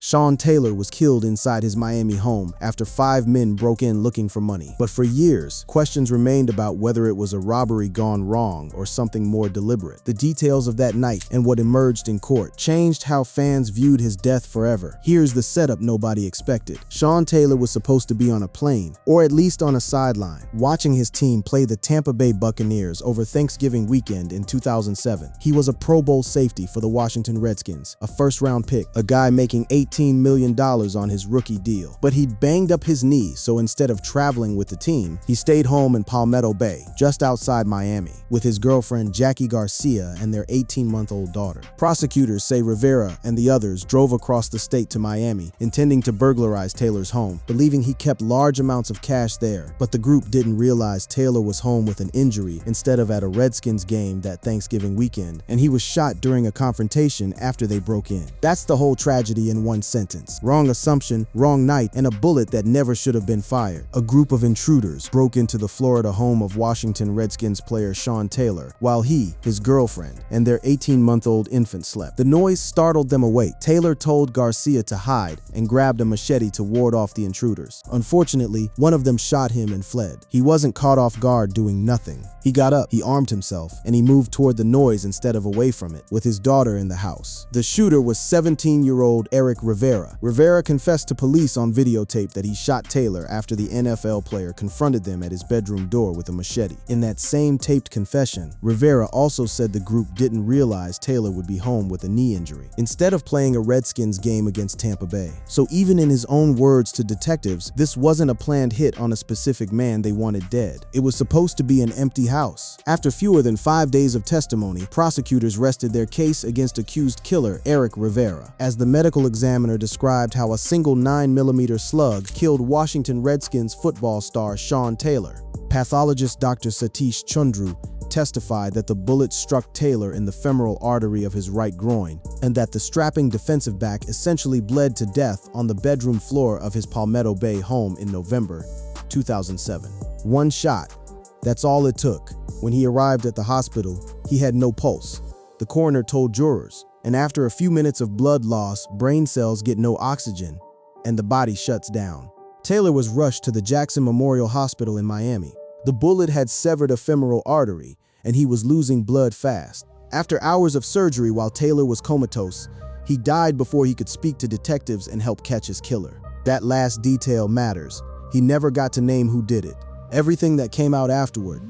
Shawn Taylor was killed inside his Miami home after 5 men broke in looking for money. But for years, questions remained about whether it was a robbery gone wrong or something more deliberate. The details of that night and what emerged in court changed how fans viewed his death forever. Here's the setup nobody expected. Shawn Taylor was supposed to be on a plane, or at least on a sideline, watching his team play the Tampa Bay Buccaneers over Thanksgiving weekend in 2007. He was a Pro Bowl safety for the Washington Redskins, a first-round pick, a guy making $18 million on his rookie deal. But he'd banged up his knee, so instead of traveling with the team, he stayed home in Palmetto Bay, just outside Miami, with his girlfriend Jackie Garcia and their 18-month-old daughter. Prosecutors say Rivera and the others drove across the state to Miami, intending to burglarize Taylor's home, believing he kept large amounts of cash there. But the group didn't realize Taylor was home with an injury instead of at a Redskins game that Thanksgiving weekend, and he was shot during a confrontation after they broke in. That's the whole tragedy in one sentence. Wrong assumption, wrong night, and a bullet that never should have been fired. A group of intruders broke into the Florida home of Washington Redskins player Shawn Taylor, while he, his girlfriend, and their 18-month-old infant slept. The noise startled them awake. Taylor told Garcia to hide and grabbed a machete to ward off the intruders. Unfortunately, one of them shot him and fled. He wasn't caught off guard doing nothing. He got up, he armed himself, and he moved toward the noise instead of away from it, with his daughter in the house. The shooter was 17-year-old Eric Rivera. Rivera confessed to police on videotape that he shot Taylor after the NFL player confronted them at his bedroom door with a machete. In that same taped confession, Rivera also said the group didn't realize Taylor would be home with a knee injury, instead of playing a Redskins game against Tampa Bay. So even in his own words to detectives, this wasn't a planned hit on a specific man they wanted dead. It was supposed to be an empty house. After fewer than 5 days of testimony, prosecutors rested their case against accused killer Eric Rivera, as the medical examiner described how a single 9mm slug killed Washington Redskins football star Shawn Taylor. Pathologist Dr. Satish Chundru testified that the bullet struck Taylor in the femoral artery of his right groin, and that the strapping defensive back essentially bled to death on the bedroom floor of his Palmetto Bay home in November 2007. One shot. That's all it took. When he arrived at the hospital, he had no pulse, the coroner told jurors, and after a few minutes of blood loss, brain cells get no oxygen, and the body shuts down. Taylor was rushed to the Jackson Memorial Hospital in Miami. The bullet had severed a femoral artery, and he was losing blood fast. After hours of surgery while Taylor was comatose, he died before he could speak to detectives and help catch his killer. That last detail matters. He never got to name who did it. Everything that came out afterward,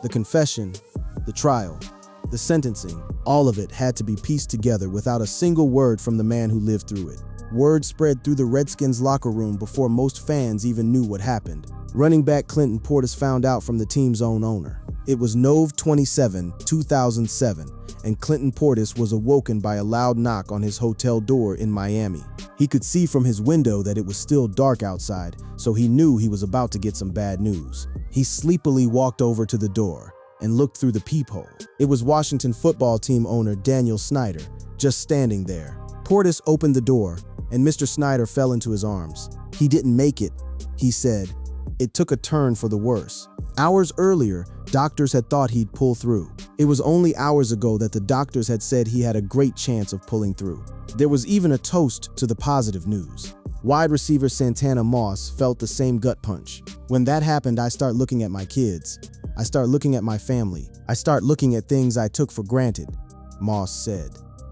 the confession, the trial, the sentencing, all of it had to be pieced together without a single word from the man who lived through it. Word spread through the Redskins locker room before most fans even knew what happened. Running back Clinton Portis found out from the team's own owner. It was Nov 27, 2007, and Clinton Portis was awoken by a loud knock on his hotel door in Miami. He could see from his window that it was still dark outside, so he knew he was about to get some bad news. He sleepily walked over to the door and looked through the peephole. It was Washington football team owner Daniel Snyder, just standing there. Portis opened the door, and Mr. Snyder fell into his arms. He didn't make it, he said. It took a turn for the worse. Hours earlier, doctors had thought he'd pull through. It was only hours ago that the doctors had said he had a great chance of pulling through. There was even a toast to the positive news. Wide receiver Santana Moss felt the same gut punch. When that happened, I start looking at my kids. I start looking at my family. I start looking at things I took for granted, Moss said,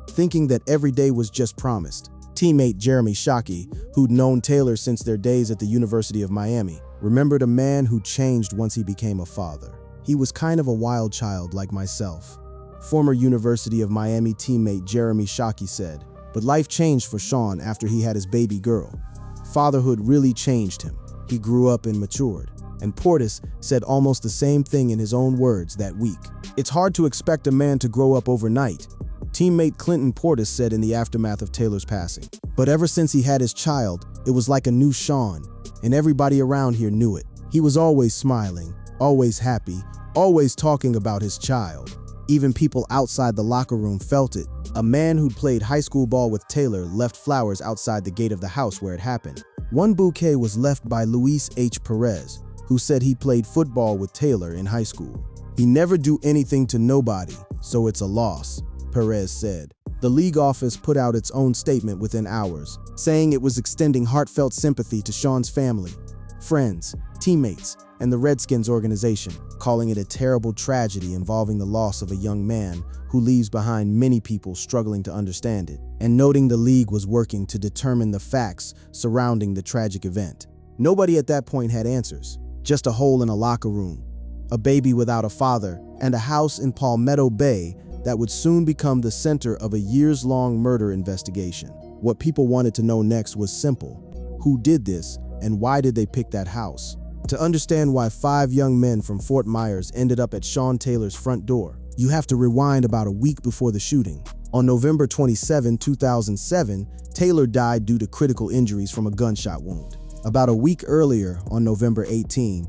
thinking that every day was just promised. Teammate Jeremy Shockey, who'd known Taylor since their days at the University of Miami, remembered a man who changed once he became a father. He was kind of a wild child like myself, former University of Miami teammate Jeremy Shockey said, but life changed for Shawn after he had his baby girl. Fatherhood really changed him. He grew up and matured. And Portis said almost the same thing in his own words that week. It's hard to expect a man to grow up overnight, teammate Clinton Portis said in the aftermath of Taylor's passing. But ever since he had his child, it was like a new Shawn, and everybody around here knew it. He was always smiling, always happy, always talking about his child. Even people outside the locker room felt it. A man who'd played high school ball with Taylor left flowers outside the gate of the house where it happened. One bouquet was left by Luis H. Perez, who said he played football with Taylor in high school. He never do anything to nobody, so it's a loss, Perez said. The league office put out its own statement within hours, saying it was extending heartfelt sympathy to Shawn's family, friends, teammates, and the Redskins organization, calling it a terrible tragedy involving the loss of a young man who leaves behind many people struggling to understand it, and noting the league was working to determine the facts surrounding the tragic event. Nobody at that point had answers, just a hole in a locker room, a baby without a father, and a house in Palmetto Bay that would soon become the center of a years-long murder investigation. What people wanted to know next was simple: who did this, and why did they pick that house? To understand why 5 young men from Fort Myers ended up at Shawn Taylor's front door, you have to rewind about a week before the shooting. On November 27, 2007, Taylor died due to critical injuries from a gunshot wound. About a week earlier, on November 18,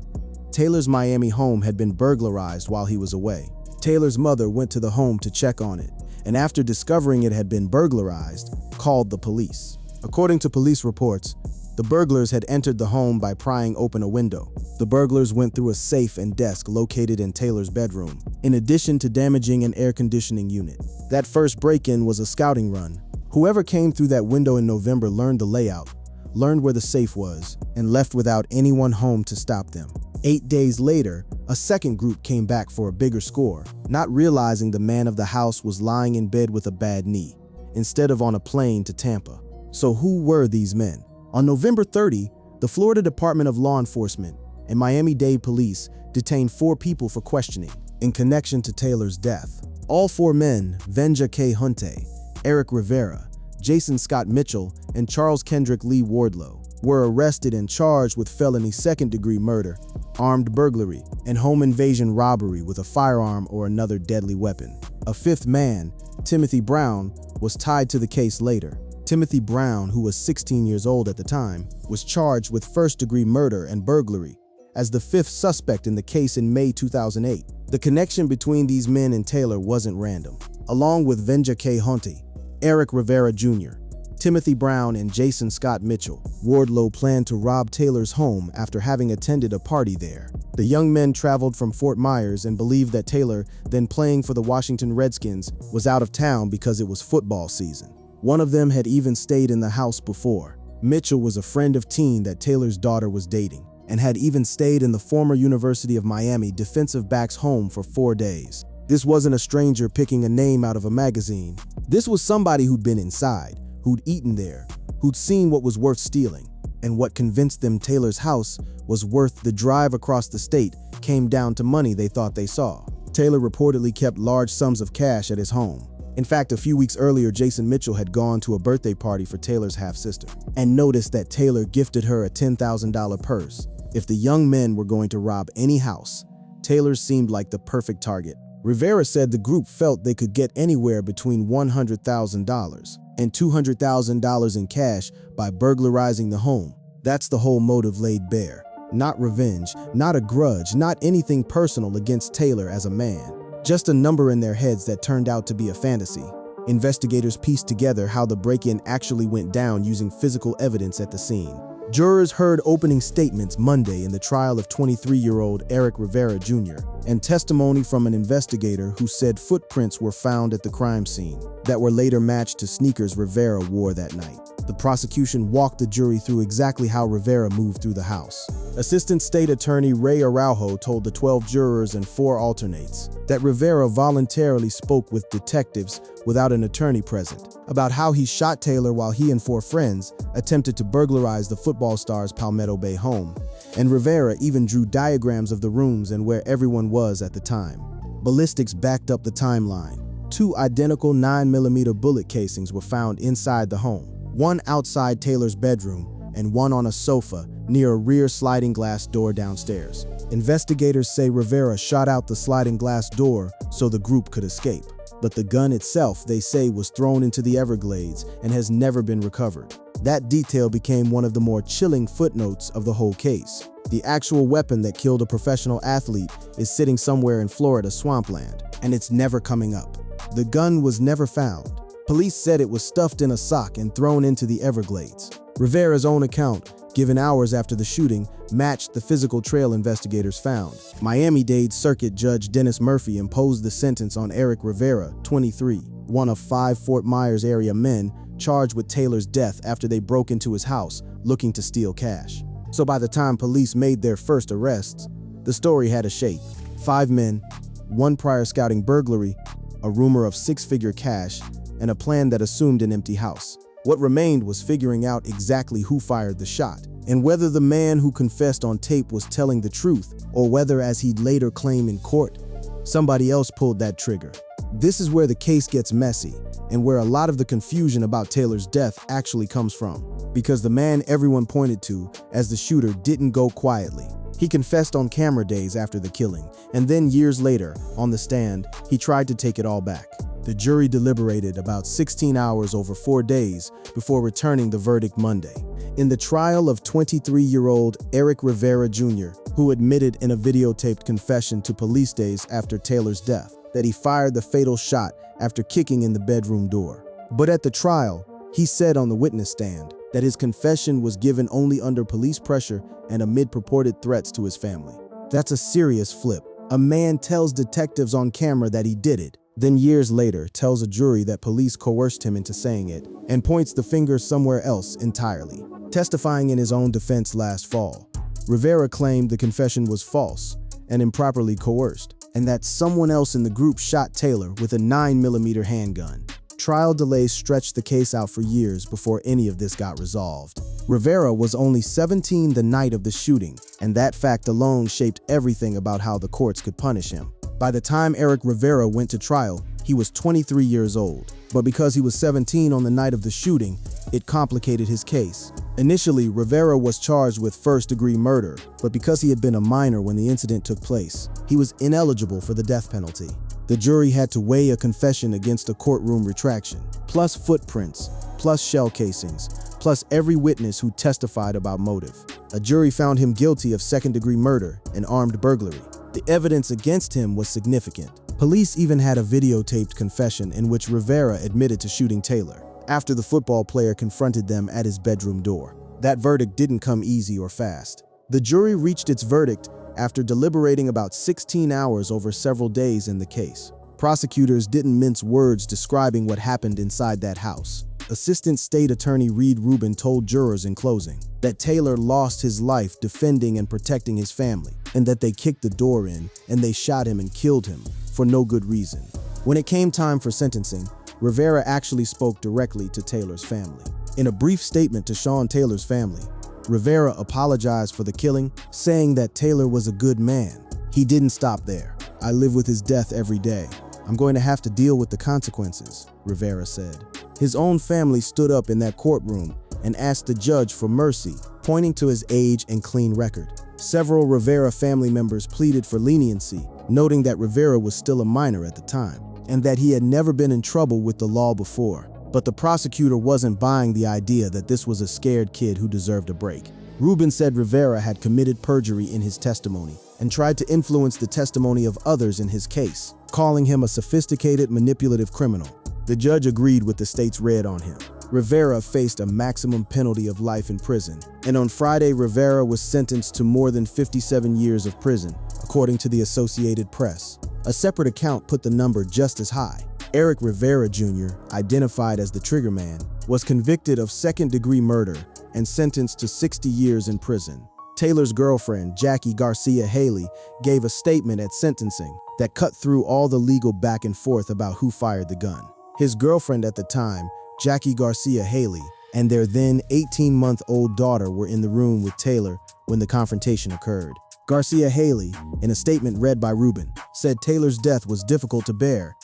Taylor's Miami home had been burglarized while he was away. Taylor's mother went to the home to check on it, and after discovering it had been burglarized, called the police. According to police reports, the burglars had entered the home by prying open a window. The burglars went through a safe and desk located in Taylor's bedroom, in addition to damaging an air conditioning unit. That first break-in was a scouting run. Whoever came through that window in November learned the layout, learned where the safe was, and left without anyone home to stop them. 8 days later, a second group came back for a bigger score, not realizing the man of the house was lying in bed with a bad knee, instead of on a plane to Tampa. So who were these men? On November 30, the Florida Department of Law Enforcement and Miami-Dade Police detained 4 people for questioning in connection to Taylor's death. All 4 men, Venja K. Hunte, Eric Rivera, Jason Scott Mitchell, and Charles Kendrick Lee Wardlow, were arrested and charged with felony second-degree murder, armed burglary, and home invasion robbery with a firearm or another deadly weapon. A 5th man, Timothy Brown, was tied to the case later. Timothy Brown, who was 16 years old at the time, was charged with first-degree murder and burglary as the 5th suspect in the case in May 2008. The connection between these men and Taylor wasn't random. Along with Venja K. Hunte, Eric Rivera Jr., Timothy Brown, and Jason Scott Mitchell, Wardlow planned to rob Taylor's home after having attended a party there. The young men traveled from Fort Myers and believed that Taylor, then playing for the Washington Redskins, was out of town because it was football season. One of them had even stayed in the house before. Mitchell was a friend of teen that Taylor's daughter was dating, and had even stayed in the former University of Miami defensive back's home for 4 days. This wasn't a stranger picking a name out of a magazine. This was somebody who'd been inside, who'd eaten there, who'd seen what was worth stealing, and what convinced them Taylor's house was worth the drive across the state came down to money they thought they saw. Taylor reportedly kept large sums of cash at his home. In fact, a few weeks earlier, Jason Mitchell had gone to a birthday party for Taylor's half-sister and noticed that Taylor gifted her a $10,000 purse. If the young men were going to rob any house, Taylor seemed like the perfect target. Rivera said the group felt they could get anywhere between $100,000 and $200,000 in cash by burglarizing the home. That's the whole motive laid bare. Not revenge, not a grudge, not anything personal against Taylor as a man. Just a number in their heads that turned out to be a fantasy. Investigators pieced together how the break-in actually went down using physical evidence at the scene. Jurors heard opening statements Monday in the trial of 23-year-old Eric Rivera Jr. and testimony from an investigator who said footprints were found at the crime scene that were later matched to sneakers Rivera wore that night. The prosecution walked the jury through exactly how Rivera moved through the house. Assistant State Attorney Ray Araujo told the 12 jurors and 4 alternates that Rivera voluntarily spoke with detectives without an attorney present about how he shot Taylor while he and 4 friends attempted to burglarize the football star's Palmetto Bay home, and Rivera even drew diagrams of the rooms and where everyone was at the time. Ballistics backed up the timeline. 2 identical 9mm bullet casings were found inside the home, one outside Taylor's bedroom and one on a sofa near a rear sliding glass door downstairs. Investigators say Rivera shot out the sliding glass door so the group could escape. But the gun itself, they say, was thrown into the Everglades and has never been recovered. That detail became one of the more chilling footnotes of the whole case. The actual weapon that killed a professional athlete is sitting somewhere in Florida swampland, and it's never coming up. The gun was never found. Police said it was stuffed in a sock and thrown into the Everglades. Rivera's own account, given hours after the shooting, matched the physical trail investigators found. Miami-Dade Circuit Judge Dennis Murphy imposed the sentence on Eric Rivera, 23, one of 5 Fort Myers area men charged with Taylor's death after they broke into his house looking to steal cash. So by the time police made their first arrests, the story had a shape. 5 men, 1 prior scouting burglary, a rumor of 6-figure cash, and a plan that assumed an empty house. What remained was figuring out exactly who fired the shot, and whether the man who confessed on tape was telling the truth, or whether, as he'd later claim in court, somebody else pulled that trigger. This is where the case gets messy, and where a lot of the confusion about Taylor's death actually comes from, because the man everyone pointed to as the shooter didn't go quietly. He confessed on camera days after the killing, and then years later, on the stand, he tried to take it all back. The jury deliberated about 16 hours over 4 days before returning the verdict Monday. In the trial of 23-year-old Eric Rivera Jr., who admitted in a videotaped confession to police days after Taylor's death that he fired the fatal shot after kicking in the bedroom door. But at the trial, he said on the witness stand that his confession was given only under police pressure and amid purported threats to his family. That's a serious flip. A man tells detectives on camera that he did it, then years later tells a jury that police coerced him into saying it, and points the finger somewhere else entirely. Testifying in his own defense last fall, Rivera claimed the confession was false and improperly coerced, and that someone else in the group shot Taylor with a 9mm handgun. Trial delays stretched the case out for years before any of this got resolved. Rivera was only 17 the night of the shooting, and that fact alone shaped everything about how the courts could punish him. By the time Eric Rivera went to trial, he was 23 years old, but because he was 17 on the night of the shooting, it complicated his case. Initially, Rivera was charged with first-degree murder, but because he had been a minor when the incident took place, he was ineligible for the death penalty. The jury had to weigh a confession against a courtroom retraction, plus footprints, plus shell casings, plus every witness who testified about motive. A jury found him guilty of second-degree murder and armed burglary. The evidence against him was significant. Police even had a videotaped confession in which Rivera admitted to shooting Taylor after the football player confronted them at his bedroom door. That verdict didn't come easy or fast. The jury reached its verdict after deliberating about 16 hours over several days in the case. Prosecutors didn't mince words describing what happened inside that house. Assistant State Attorney Reed Rubin told jurors in closing that Taylor lost his life defending and protecting his family, and that they kicked the door in and they shot him and killed him for no good reason. When it came time for sentencing, Rivera actually spoke directly to Taylor's family. In a brief statement to Shawn Taylor's family, Rivera apologized for the killing, saying that Taylor was a good man. He didn't stop there. "I live with his death every day. I'm going to have to deal with the consequences," Rivera said. His own family stood up in that courtroom and asked the judge for mercy, pointing to his age and clean record. Several Rivera family members pleaded for leniency, noting that Rivera was still a minor at the time, and that he had never been in trouble with the law before. But the prosecutor wasn't buying the idea that this was a scared kid who deserved a break. Rubin said Rivera had committed perjury in his testimony and tried to influence the testimony of others in his case, calling him a sophisticated, manipulative criminal. The judge agreed with the state's read on him. Rivera faced a maximum penalty of life in prison, and on Friday, Rivera was sentenced to more than 57 years of prison, according to the Associated Press. A separate account put the number just as high. Eric Rivera Jr., identified as the triggerman, was convicted of second-degree murder and sentenced to 60 years in prison. Taylor's girlfriend, Jackie Garcia Haley, gave a statement at sentencing that cut through all the legal back and forth about who fired the gun. His girlfriend at the time, Jackie Garcia Haley, and their then 18-month-old daughter were in the room with Taylor when the confrontation occurred. Garcia Haley, in a statement read by Rubin, said Taylor's death was difficult to bear,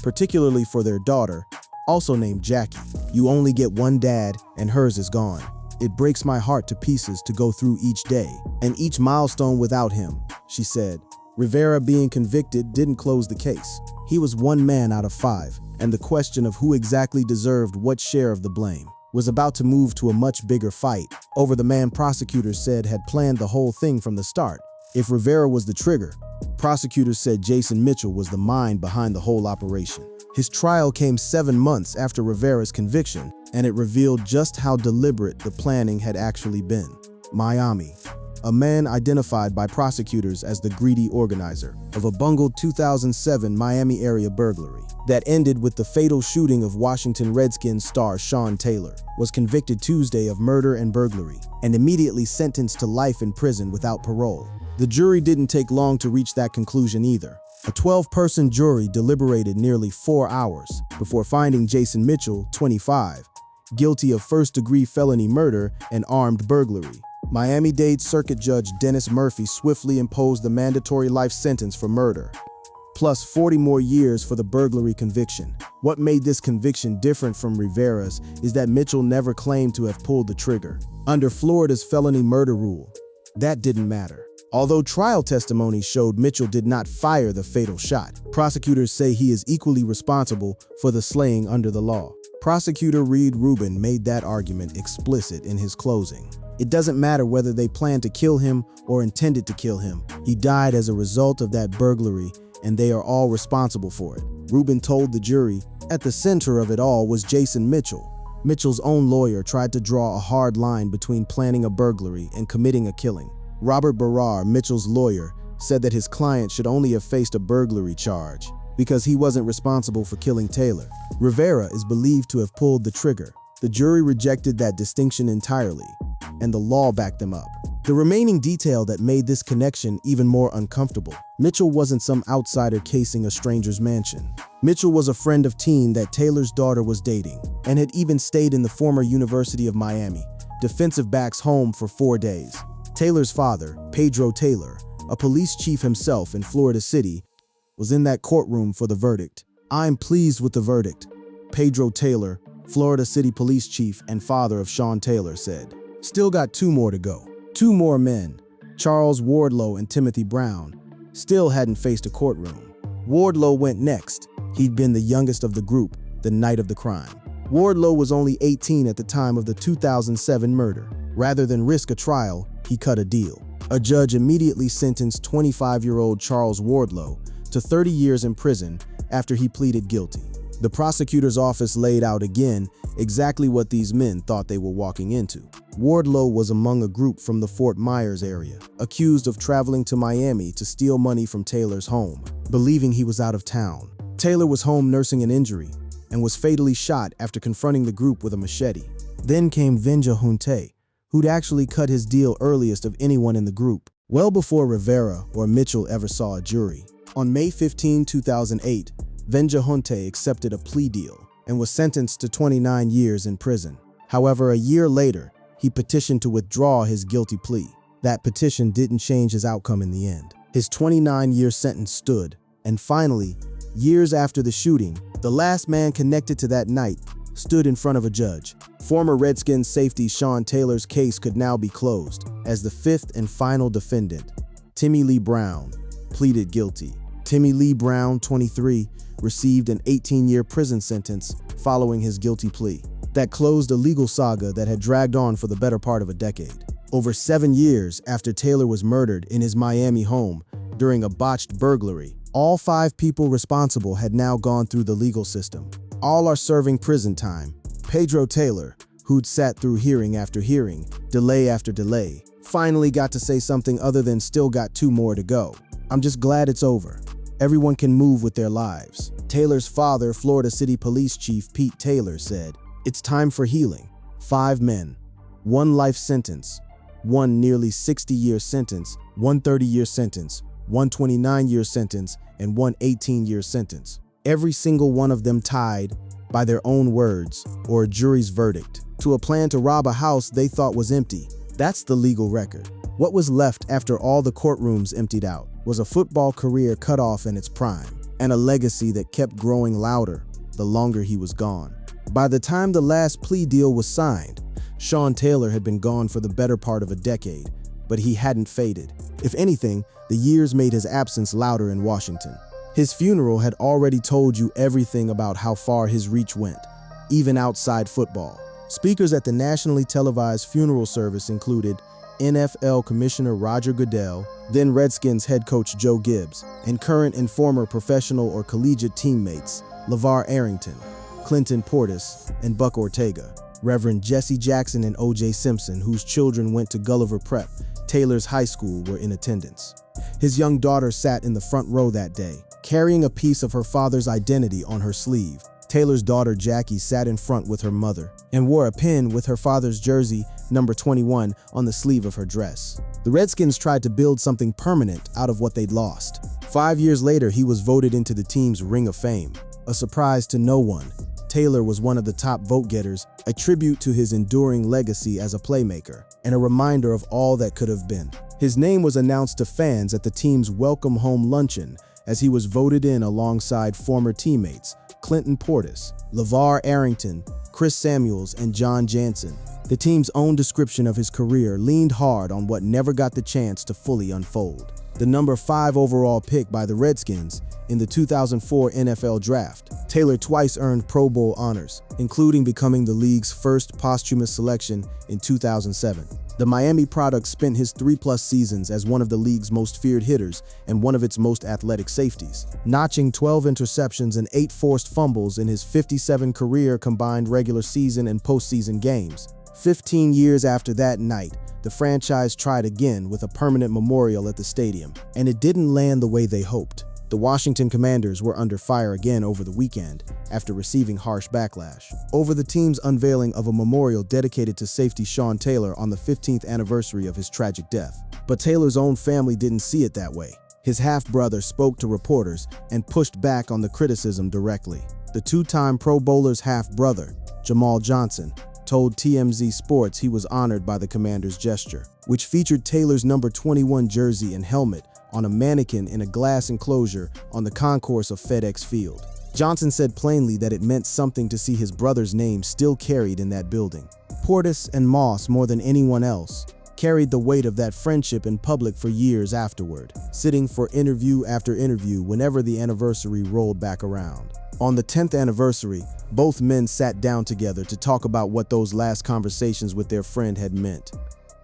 particularly for their daughter, also named Jackie. "You only get one dad, and hers is gone. It breaks my heart to pieces to go through each day, and each milestone without him," she said. Rivera being convicted didn't close the case. He was one man out of 5, and the question of who exactly deserved what share of the blame was about to move to a much bigger fight over the man prosecutors said had planned the whole thing from the start. If Rivera was the trigger, prosecutors said Jason Mitchell was the mind behind the whole operation. His trial came 7 months after Rivera's conviction, and it revealed just how deliberate the planning had actually been. Miami. a man identified by prosecutors as the greedy organizer of a bungled 2007 Miami area burglary that ended with the fatal shooting of Washington Redskins star Shawn Taylor, was convicted Tuesday of murder and burglary and immediately sentenced to life in prison without parole. The jury didn't take long to reach that conclusion either. A 12-person jury deliberated nearly 4 hours before finding Jason Mitchell, 25, guilty of first-degree felony murder and armed burglary. Miami-Dade Circuit Judge Dennis Murphy swiftly imposed the mandatory life sentence for murder, plus 40 more years for the burglary conviction. What made this conviction different from Rivera's is that Mitchell never claimed to have pulled the trigger. Under Florida's felony murder rule, that didn't matter. Although trial testimony showed Mitchell did not fire the fatal shot, prosecutors say he is equally responsible for the slaying under the law. Prosecutor Reed Rubin made that argument explicit in his closing. It doesn't matter whether they planned to kill him or intended to kill him. He died as a result of that burglary, and they are all responsible for it. Rubin told the jury, at the center of it all was Jason Mitchell. Mitchell's own lawyer tried to draw a hard line between planning a burglary and committing a killing. Robert Barrar, Mitchell's lawyer, said that his client should only have faced a burglary charge because he wasn't responsible for killing Taylor. Rivera is believed to have pulled the trigger. The jury rejected that distinction entirely, and the law backed them up. The remaining detail that made this connection even more uncomfortable: Mitchell wasn't some outsider casing a stranger's mansion. Mitchell was a friend of teen that Taylor's daughter was dating, and had even stayed in the former University of Miami defensive back's home for 4 days. Taylor's father, Pedro Taylor, a police chief himself in Florida City, was in that courtroom for the verdict. "I'm pleased with the verdict," Pedro Taylor, Florida City police chief and father of Shawn Taylor, said. Still got 2 more to go. 2 more men, Charles Wardlow and Timothy Brown, still hadn't faced a courtroom. Wardlow went next. He'd been the youngest of the group the night of the crime. Wardlow was only 18 at the time of the 2007 murder. Rather than risk a trial, he cut a deal. A judge immediately sentenced 25-year-old Charles Wardlow to 30 years in prison after he pleaded guilty. The prosecutor's office laid out again exactly what these men thought they were walking into. Wardlow was among a group from the Fort Myers area, accused of traveling to Miami to steal money from Taylor's home, believing he was out of town. Taylor was home nursing an injury and was fatally shot after confronting the group with a machete. Then came Venja Junte, who'd actually cut his deal earliest of anyone in the group, well before Rivera or Mitchell ever saw a jury. On May 15, 2008, Venja Junte accepted a plea deal and was sentenced to 29 years in prison. However, a year later, he petitioned to withdraw his guilty plea. That petition didn't change his outcome in the end. His 29-year sentence stood, and finally, years after the shooting, the last man connected to that night stood in front of a judge. Former Redskins safety Shawn Taylor's case could now be closed, as the 5th and final defendant, Timmy Lee Brown, pleaded guilty. Timmy Lee Brown, 23, received an 18-year prison sentence following his guilty plea. That closed a legal saga that had dragged on for the better part of a decade. Over 7 years after Taylor was murdered in his Miami home during a botched burglary, all 5 people responsible had now gone through the legal system. All are serving prison time. Pedro Taylor, who'd sat through hearing after hearing, delay after delay, finally got to say something other than "still got 2 more to go. I'm just glad it's over. Everyone can move with their lives." Taylor's father, Florida City Police Chief Pete Taylor, said, "It's time for healing. 5 men, 1 life sentence, 1 nearly 60-year sentence, 1 30-year sentence, 1 29-year sentence, and 1 18-year sentence. Every single one of them tied, by their own words, or a jury's verdict, to a plan to rob a house they thought was empty." That's the legal record. What was left after all the courtrooms emptied out was a football career cut off in its prime, and a legacy that kept growing louder the longer he was gone. By the time the last plea deal was signed, Shawn Taylor had been gone for the better part of a decade, but he hadn't faded. If anything, the years made his absence louder in Washington. His funeral had already told you everything about how far his reach went, even outside football. Speakers at the nationally televised funeral service included NFL Commissioner Roger Goodell, then Redskins head coach Joe Gibbs, and current and former professional or collegiate teammates LeVar Arrington, Clinton Portis, and Buck Ortega, Reverend Jesse Jackson and O.J. Simpson, whose children went to Gulliver Prep, Taylor's high school, were in attendance. His young daughter sat in the front row that day, carrying a piece of her father's identity on her sleeve. Taylor's daughter, Jackie, sat in front with her mother and wore a pin with her father's jersey, number 21, on the sleeve of her dress. The Redskins tried to build something permanent out of what they'd lost. 5 years later, he was voted into the team's Ring of Fame. A surprise to no one, Taylor was one of the top vote-getters, a tribute to his enduring legacy as a playmaker, and a reminder of all that could have been. His name was announced to fans at the team's Welcome Home Luncheon as he was voted in alongside former teammates Clinton Portis, LeVar Arrington, Chris Samuels, and John Jansen. The team's own description of his career leaned hard on what never got the chance to fully unfold. The number 5 overall pick by the Redskins in the 2004 NFL Draft, Taylor twice earned Pro Bowl honors, including becoming the league's first posthumous selection in 2007. The Miami product spent his 3+ seasons as one of the league's most feared hitters and one of its most athletic safeties, notching 12 interceptions and 8 forced fumbles in his 57 career combined regular season and postseason games. 15 years after that night, the franchise tried again with a permanent memorial at the stadium, and it didn't land the way they hoped. The Washington Commanders were under fire again over the weekend after receiving harsh backlash over the team's unveiling of a memorial dedicated to safety Shawn Taylor on the 15th anniversary of his tragic death. But Taylor's own family didn't see it that way. His half-brother spoke to reporters and pushed back on the criticism directly. The 2-time Pro Bowler's half-brother, Jamal Johnson, told TMZ Sports he was honored by the Commanders' gesture, which featured Taylor's number 21 jersey and helmet on a mannequin in a glass enclosure on the concourse of FedEx Field. Johnson said plainly that it meant something to see his brother's name still carried in that building. Portis and Moss, more than anyone else, carried the weight of that friendship in public for years afterward, sitting for interview after interview whenever the anniversary rolled back around. On the 10th anniversary, both men sat down together to talk about what those last conversations with their friend had meant,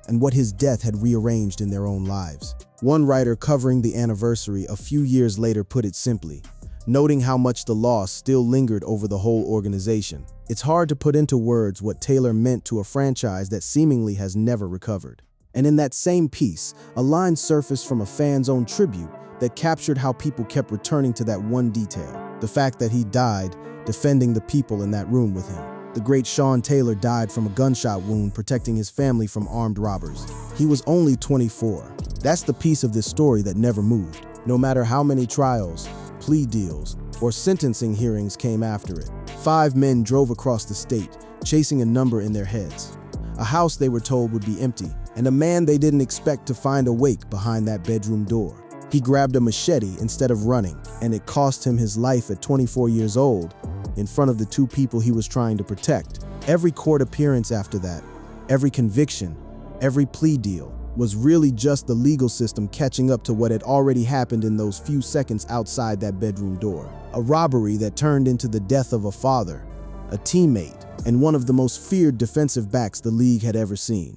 and what his death had rearranged in their own lives. One writer covering the anniversary a few years later put it simply, noting how much the loss still lingered over the whole organization. It's hard to put into words what Taylor meant to a franchise that seemingly has never recovered. And in that same piece, a line surfaced from a fan's own tribute that captured how people kept returning to that one detail, the fact that he died defending the people in that room with him. The great Shawn Taylor died from a gunshot wound protecting his family from armed robbers. He was only 24. That's the piece of this story that never moved, no matter how many trials, plea deals, or sentencing hearings came after it. 5 men drove across the state, chasing a number in their heads. A house they were told would be empty, and a man they didn't expect to find awake behind that bedroom door. He grabbed a machete instead of running, and it cost him his life at 24 years old, in front of the 2 people he was trying to protect. Every court appearance after that, every conviction, every plea deal, was really just the legal system catching up to what had already happened in those few seconds outside that bedroom door. A robbery that turned into the death of a father, a teammate, and one of the most feared defensive backs the league had ever seen.